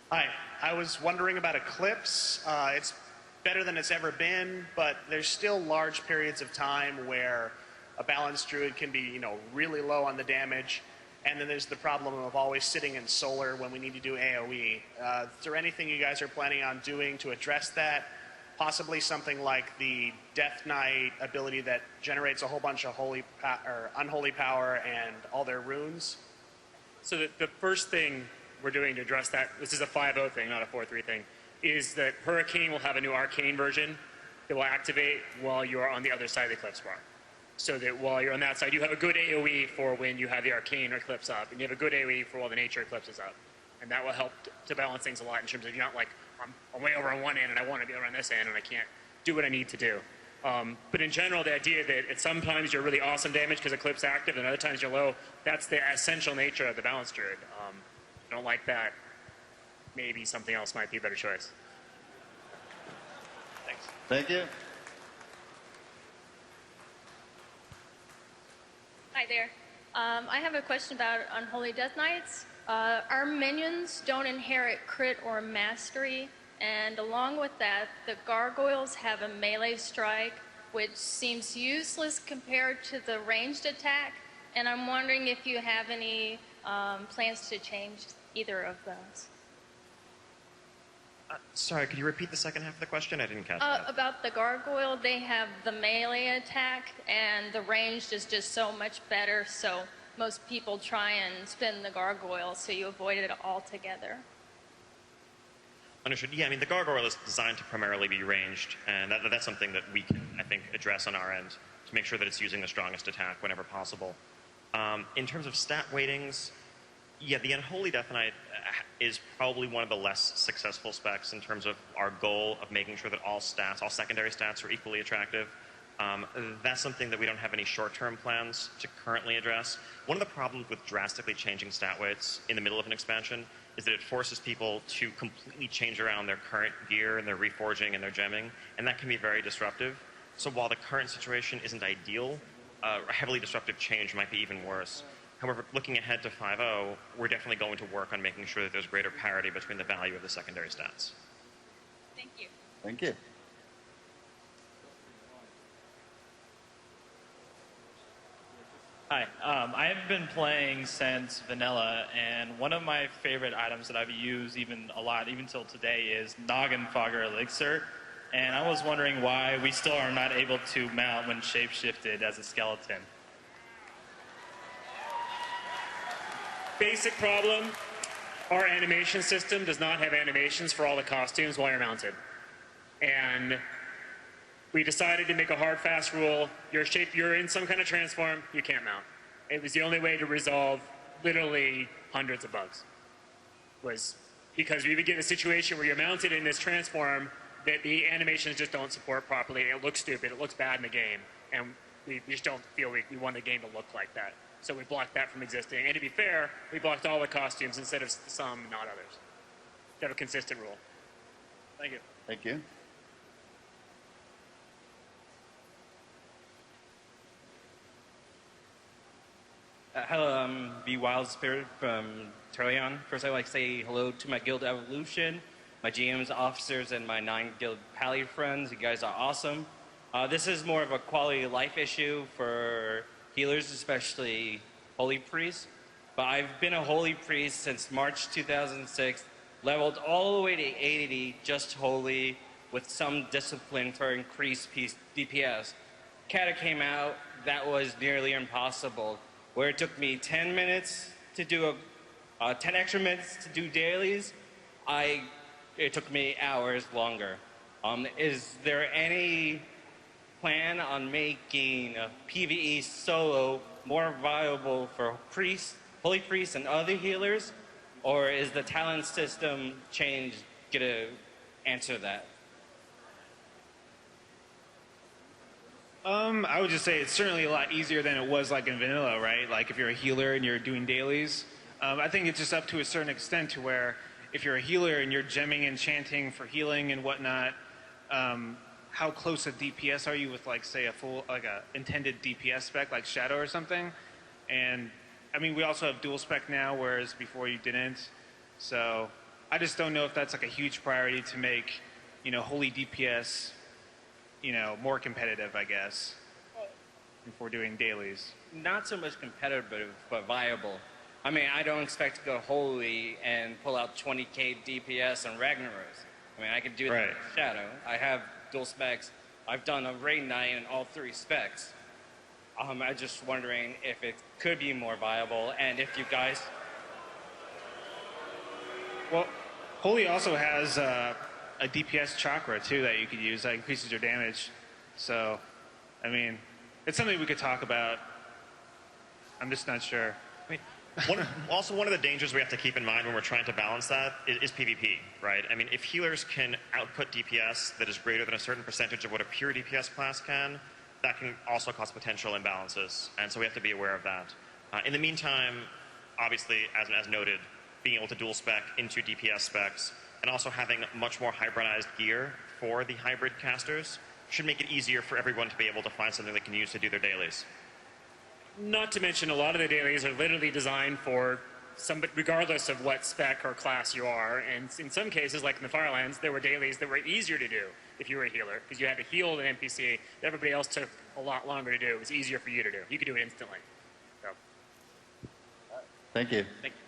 Hi, I was wondering about Eclipse. It's better than it's ever been, but there's still large periods of time where a balanced druid can be, really low on the damage, and then there's the problem of always sitting in solar when we need to do AoE. Is there anything you guys are planning on doing to address that? Possibly something like the Death Knight ability that generates a whole bunch of unholy power and all their runes? So the first thing we're doing to address that, this is a 5.0 thing, not a 4.3 thing, is that Hurricane will have a new Arcane version that will activate while you're on the other side of the Eclipse bar. So that while you're on that side, you have a good AoE for when you have the Arcane or Eclipse up, and you have a good AoE for while the Nature Eclipse is up. And that will help to balance things a lot in terms of you're not like, I'm way over on one end and I want to be over on this end and I can't do what I need to do. But in general, the idea that at sometimes you're really awesome damage because Eclipse active and other times you're low, that's the essential nature of the Balance Druid. If you don't like that, maybe something else might be a better choice. Thanks. Thank you. Hi there. I have a question about Unholy Death Knights. Our minions don't inherit crit or mastery, and along with that, the gargoyles have a melee strike, which seems useless compared to the ranged attack, and I'm wondering if you have any plans to change either of those. Sorry, could you repeat the second half of the question? I didn't catch that. About the gargoyle, they have the melee attack, and the ranged is just so much better, so most people try and spin the gargoyle, so you avoid it altogether. Understood. Yeah, I mean, the gargoyle is designed to primarily be ranged, and that's something that we can, I think, address on our end to make sure that it's using the strongest attack whenever possible. In terms of stat weightings, yeah, the Unholy Death Knight is probably one of the less successful specs in terms of our goal of making sure that all stats, all secondary stats, are equally attractive. That's something that we don't have any short-term plans to currently address. One of the problems with drastically changing stat weights in the middle of an expansion is that it forces people to completely change around their current gear and their reforging and their gemming, and that can be very disruptive. So while the current situation isn't ideal, a heavily disruptive change might be even worse. However, looking ahead to 5.0, we're definitely going to work on making sure that there's greater parity between the value of the secondary stats. Thank you. Thank you. Hi, I have been playing since vanilla, and one of my favorite items that I've used even a lot, even till today, is Noggin Fogger Elixir. And I was wondering why we still are not able to mount when shapeshifted as a skeleton. Basic problem, our animation system does not have animations for all the costumes while you're mounted. And we decided to make a hard, fast rule. You're in some kind of transform, you can't mount. It was the only way to resolve literally hundreds of bugs. Was because we would get a situation where you're mounted in this transform that the animations just don't support properly. It looks stupid, it looks bad in the game, and we just don't feel we want the game to look like that. So we blocked that from existing. And to be fair, we blocked all the costumes instead of some, not others. To have a consistent rule. Thank you. Thank you. Hello, I'm the Wild Spirit from Turleon. First, I'd like to say hello to my guild Evolution, my GMs, officers, and my 9 guild pally friends. You guys are awesome. This is more of a quality of life issue for healers, especially Holy Priests. But I've been a Holy Priest since March 2006, leveled all the way to 80, just Holy, with some discipline for increased DPS. Kata came out, that was nearly impossible, where it took me 10 minutes to do 10 extra minutes to do dailies. It took me hours longer. Is there any plan on making PvE solo more viable for priests, holy priests, and other healers? Or is the talent system change gonna answer that? I would just say it's certainly a lot easier than it was like in vanilla, right? Like if you're a healer and you're doing dailies. I think it's just up to a certain extent to where if you're a healer and you're gemming and chanting for healing and whatnot, how close a DPS are you with, like, say, a intended DPS spec like Shadow or something? And I mean, we also have dual spec now, whereas before you didn't. So I just don't know if that's like a huge priority to make, holy DPS, more competitive, I guess, if we're doing dailies. Not so much competitive, but viable. I mean, I don't expect to go holy and pull out 20k DPS on Ragnaros. I mean, I could do that Right. in Shadow. I have dual specs. I've done a raid night in all 3 specs. I'm just wondering if it could be more viable, and if you guys... Well, holy also has a DPS chakra too that you could use that increases your damage. So, I mean, it's something we could talk about. I'm just not sure. I mean, one of the dangers we have to keep in mind when we're trying to balance that is PvP, right? I mean, if healers can output DPS that is greater than a certain percentage of what a pure DPS class can, that can also cause potential imbalances, and so we have to be aware of that. In the meantime, obviously, as noted, being able to dual spec into DPS specs and also having much more hybridized gear for the hybrid casters should make it easier for everyone to be able to find something they can use to do their dailies. Not to mention, a lot of the dailies are literally designed for somebody, regardless of what spec or class you are. And in some cases, like in the Firelands, there were dailies that were easier to do if you were a healer, because you had to heal an NPC that everybody else took a lot longer to do. It was easier for you to do. You could do it instantly. So. Thank you. Thank you.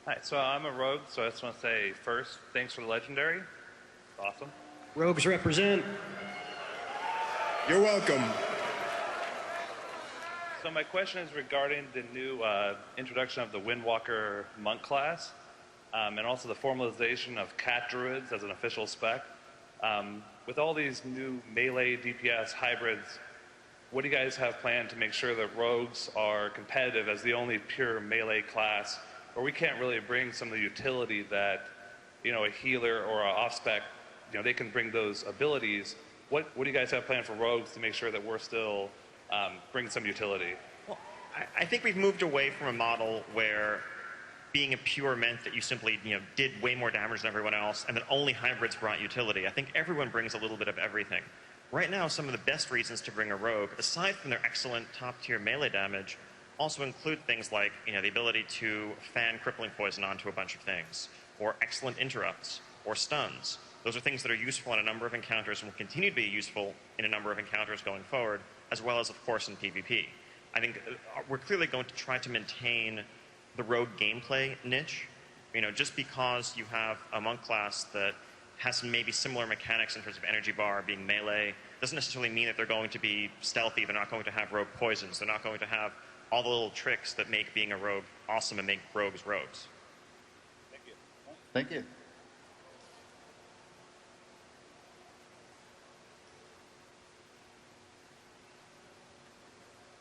Hi, so I'm a rogue, so I just want to say first, thanks for the legendary. It's awesome. Rogues represent. You're welcome. So my question is regarding the new introduction of the Windwalker monk class, and also the formalization of cat druids as an official spec. With all these new melee DPS hybrids, what do you guys have planned to make sure that rogues are competitive as the only pure melee class, or we can't really bring some of the utility that, a healer or an off-spec, they can bring those abilities. What do you guys have planned for rogues to make sure that we're still bringing some utility? Well, I think we've moved away from a model where being a pure meant that you simply did way more damage than everyone else, and that only hybrids brought utility. I think everyone brings a little bit of everything. Right now, some of the best reasons to bring a rogue, aside from their excellent top-tier melee damage, also include things like the ability to fan crippling poison onto a bunch of things, or excellent interrupts, or stuns. Those are things that are useful in a number of encounters and will continue to be useful in a number of encounters going forward, as well as, of course, in PvP. I think we're clearly going to try to maintain the rogue gameplay niche. Just because you have a monk class that has some maybe similar mechanics in terms of energy bar being melee, doesn't necessarily mean that they're going to be stealthy. They're not going to have rogue poisons. They're not going to have all the little tricks that make being a rogue awesome and make rogues rogues. Thank you. Thank you.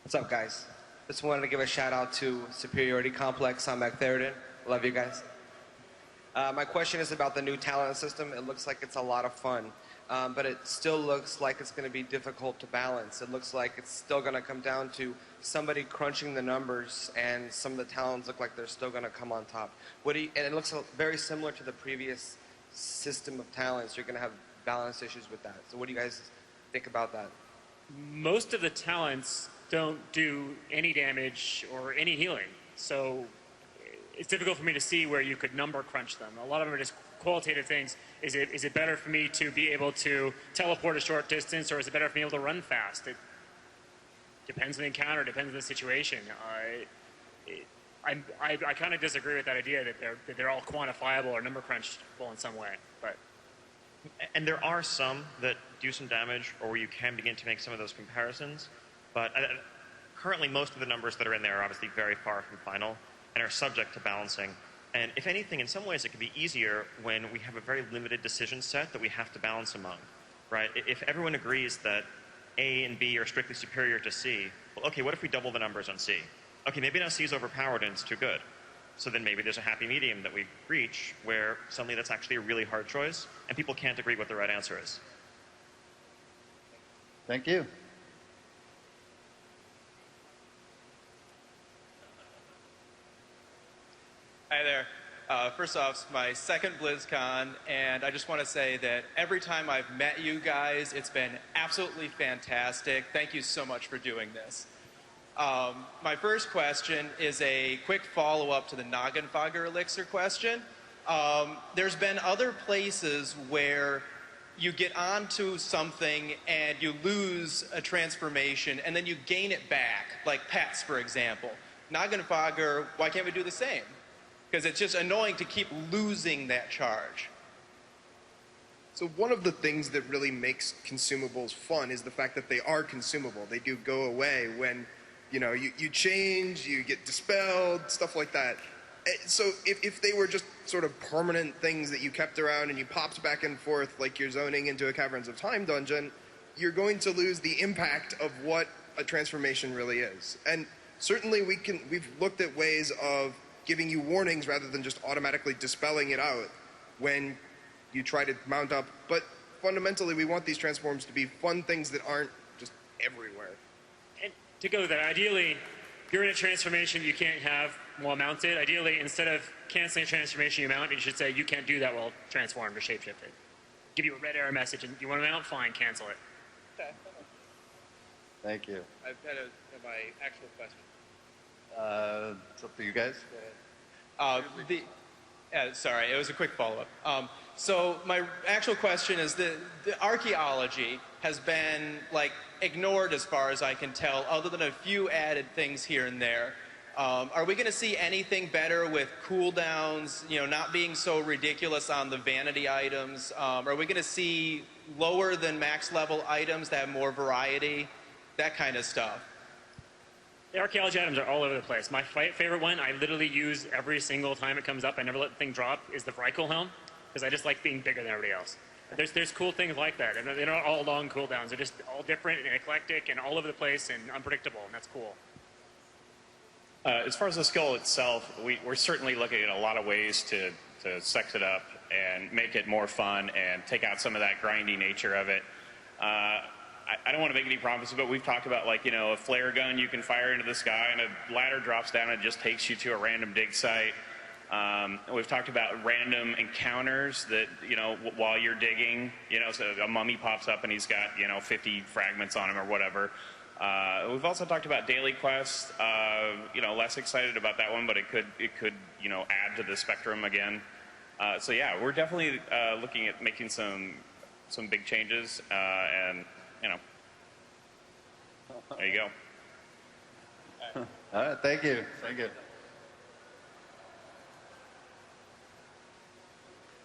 What's up, guys? Just wanted to give a shout out to Superiority Complex on McTheridan. Love you guys. My question is about the new talent system. It looks like it's a lot of fun, but it still looks like it's going to be difficult to balance. It looks like it's still going to come down to somebody crunching the numbers, and some of the talents look like they're still going to come on top. And it looks very similar to the previous system of talents. You're going to have balance issues with that. So what do you guys think about that? Most of the talents don't do any damage or any healing, so it's difficult for me to see where you could number crunch them. A lot of them are just qualitative things. Is it better for me to be able to teleport a short distance, or is it better for me able to run fast? It depends on the encounter, depends on the situation. I kind of disagree with that idea that they're all quantifiable or number crunchable in some way. And there are some that do some damage, or where you can begin to make some of those comparisons. But currently, most of the numbers that are in there are obviously very far from final and are subject to balancing. And if anything, in some ways, it can be easier when we have a very limited decision set that we have to balance among, right? If everyone agrees that A and B are strictly superior to C, well, okay, what if we double the numbers on C? Okay, maybe now C is overpowered and it's too good. So then maybe there's a happy medium that we reach where suddenly that's actually a really hard choice, and people can't agree what the right answer is. Thank you. Hi there. First off, it's my second Blizzcon, and I just want to say that every time I've met you guys, it's been absolutely fantastic. Thank you so much for doing this. My first question is a quick follow-up to the Noggenfogger elixir question. There's been other places where you get onto something and you lose a transformation and then you gain it back, like pets, for example. Noggenfogger, why can't we do the same? Because it's just annoying to keep losing that charge. So one of the things that really makes consumables fun is the fact that they are consumable. They do go away when, you change, you get dispelled, stuff like that. So if they were just sort of permanent things that you kept around and you popped back and forth like you're zoning into a Caverns of Time dungeon, you're going to lose the impact of what a transformation really is. And certainly we've looked at ways of giving you warnings rather than just automatically dispelling it out when you try to mount up. But fundamentally, we want these transforms to be fun things that aren't just everywhere. And to go with that, ideally, if you're in a transformation you can't have while mounted, ideally, instead of canceling a transformation you mount, you should say you can't do that while transformed or shapeshifted. Give you a red error message, and you want to mount? Fine, cancel it. Okay. Thank you. I've had my actual question. It's up to you guys. Sorry, it was a quick follow-up. So my actual question is the archaeology has been ignored as far as I can tell, other than a few added things here and there. Are we going to see anything better with cooldowns, not being so ridiculous on the vanity items? Are we going to see lower than max level items that have more variety? That kind of stuff. The archaeology items are all over the place. My favorite one, I literally use every single time it comes up. I never let the thing drop, is the Vrykul helm, because I just like being bigger than everybody else. There's cool things like that, and they're not all long cooldowns. They're just all different and eclectic and all over the place and unpredictable, and that's cool. As far as the skill itself, we're certainly looking at a lot of ways to sex it up and make it more fun and take out some of that grindy nature of it. I don't want to make any promises, but we've talked about a flare gun you can fire into the sky and a ladder drops down and just takes you to a random dig site. We've talked about random encounters that, while you're digging, so a mummy pops up and he's got, 50 fragments on him or whatever. We've also talked about daily quests. Less excited about that one, but it could add to the spectrum again. So yeah, we're definitely looking at making some big changes, and there you go. All right, thank you. Thank you.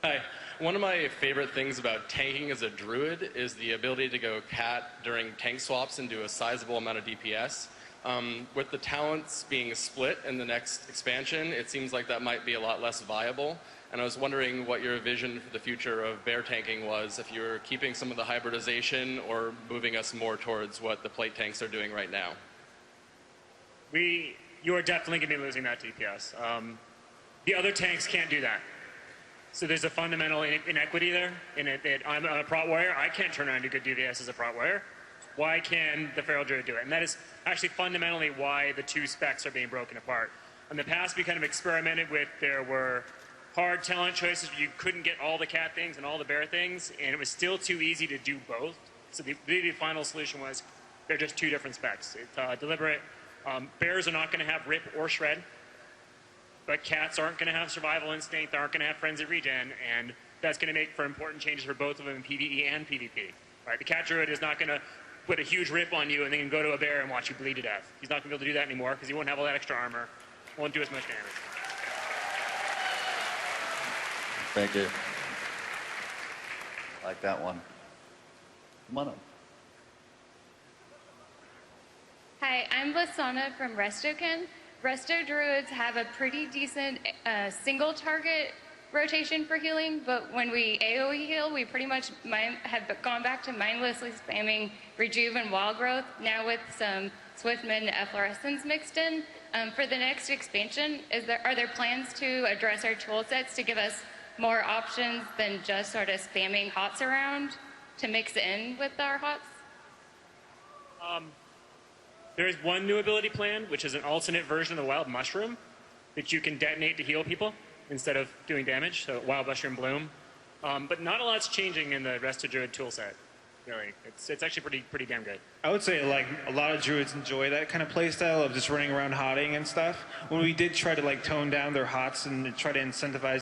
Hi. One of my favorite things about tanking as a druid is the ability to go cat during tank swaps and do a sizable amount of DPS. With the talents being split in the next expansion, it seems like that might be a lot less viable. And I was wondering what your vision for the future of bear tanking was, if you were keeping some of the hybridization or moving us more towards what the plate tanks are doing right now. You are definitely going to be losing that DPS. The other tanks can't do that. So there's a fundamental inequity there. I'm a prot warrior. I can't turn around and do good DPS as a prot warrior. Why can the Feral Druid do it? And that is actually fundamentally why the two specs are being broken apart. In the past, we kind of experimented with, there were hard talent choices where you couldn't get all the cat things and all the bear things, and it was still too easy to do both. So the final solution was they're just two different specs. It's deliberate. Bears are not going to have rip or shred, but cats aren't going to have survival instinct, aren't going to have frenzy regen, and that's going to make for important changes for both of them in PvE and PvP. Right? The cat druid is not going to put a huge rip on you and then go to a bear and watch you bleed to death. He's not going to be able to do that anymore because he won't have all that extra armor, won't do as much damage. Thank you. I like that one. Come on up. Hi, I'm Lasana from Restokin. Resto Druids have a pretty decent single target rotation for healing, but when we AoE heal, we pretty much have gone back to mindlessly spamming Rejuve and Wild Growth, now with some Swiftman and Efflorescence mixed in. For the next expansion, are there plans to address our tool sets to give us more options than just sort of spamming hots around to mix in with our hots? There is one new ability plan, which is an alternate version of the Wild Mushroom that you can detonate to heal people instead of doing damage, so Wild Mushroom Bloom. But not a lot's changing in the Resto Druid toolset. Really, it's actually pretty damn good. I would say like a lot of druids enjoy that kind of play style of just running around hotting and stuff. When we did try to like tone down their hots and try to incentivize